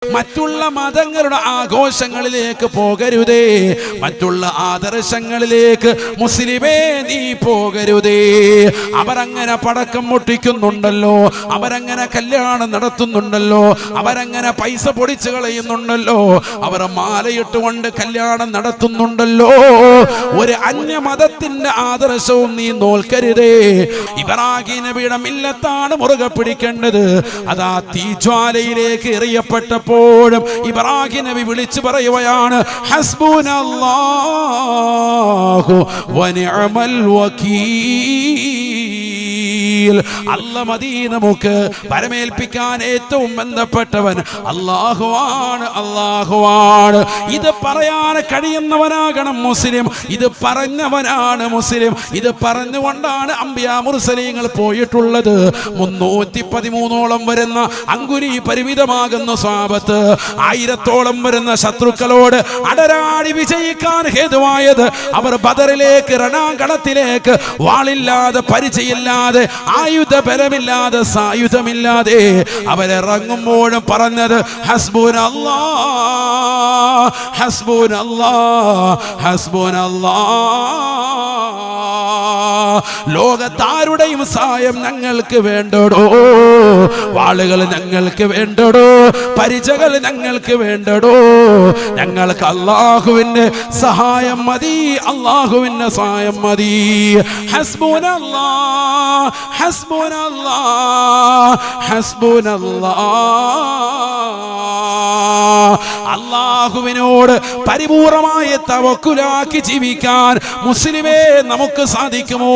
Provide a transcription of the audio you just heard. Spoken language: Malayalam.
മറ്റുള്ള മതങ്ങളുടെ ആഘോഷങ്ങളിലേക്ക് പോകരുതേ, മറ്റുള്ള ആദർശങ്ങളിലേക്ക് മുസ്ലിമേ നീ പോകരുതേ. അവരങ്ങനെ പടക്കം പൊട്ടിക്കുന്നുണ്ടല്ലോ, അവരങ്ങനെ കല്യാണം നടത്തുന്നുണ്ടല്ലോ, അവരങ്ങനെ പൈസ പൊടിച്ചു കളയുന്നുണ്ടല്ലോ, അവർ മാലയിട്ടുകൊണ്ട് കല്യാണം നടത്തുന്നുണ്ടല്ലോ. ഒരു അന്യമതത്തിന്റെ ആദർശവും നീ നോൽക്കരുതേ. ഇബ്രാഹിം നബിയുടെ മില്ലത്താണ് മുറുകെ പിടിക്കേണ്ടത്. അതാ തീജ്വാലയിലേക്ക് എറിയപ്പെട്ടപ്പോൾ ഇബ്രാഹിം നബി വിളിച്ചു പറയുകയാണ്, ഹസ്ബുനല്ലാഹു വനിഅമൽ വകീൽ. അല്ലാഹു മതി നമുക്ക് പരമേൽപ്പിക്കാൻ ഏറ്റവും ബന്ധപ്പെട്ടവൻ അല്ലാഹുവാണ്, അല്ലാഹുവാണ്. ഇത് പറയാൻ കഴിയുന്നവനാകണം മുസ്ലിം, ഇത് പറഞ്ഞവനാണ് മുസ്ലിം. ഇത് പറഞ്ഞുകൊണ്ടാണ് അംബിയാ മുർസലീങ്ങൾ പോയിട്ടുള്ളത്. 313ഓളം വരുന്ന അങ്കുരി പരിമിതമാകുന്ന സ്വഹാബത്ത് 1000ഓളം വരുന്ന ശത്രുക്കളോട് അടരാടി വിജയിക്കാൻ ഹേതുവായത് അവർ ബദറിലേക്ക്, രണാങ്കണത്തിലേക്ക് വാളില്ലാതെ, പരിചയമില്ലാതെ, ആയുധബലമില്ലാതെ, സായുധമില്ലാതെ അവരിറങ്ങുമ്പോഴും പറഞ്ഞത് ഹസ്ബുനല്ലാഹ്, ഹസ്ബുനല്ലാഹ്, ഹസ്ബുനല്ലാഹ്. ലോകത്താരുടെയും സഹായം ഞങ്ങൾക്ക് വേണ്ടടോ, വാളുകൾ ഞങ്ങൾക്ക് വേണ്ടടോ, പരിചകൾ ഞങ്ങൾക്ക് വേണ്ടടോ. ഞങ്ങൾക്ക് അല്ലാഹുവിന്റെ സഹായം മതി, അല്ലാഹുവിന്റെ സഹായം മതി. ഹസ്ബുനല്ലാഹ്, ഹസ്ബുനല്ലാഹ്, ഹസ്ബുനല്ലാഹ്. അല്ലാഹുവിനോട് പരിപൂർണമായ തവക്കുലാക്കി ജീവിക്കാൻ മുസ്ലിമേ നമുക്ക് സാധിക്കുമോ?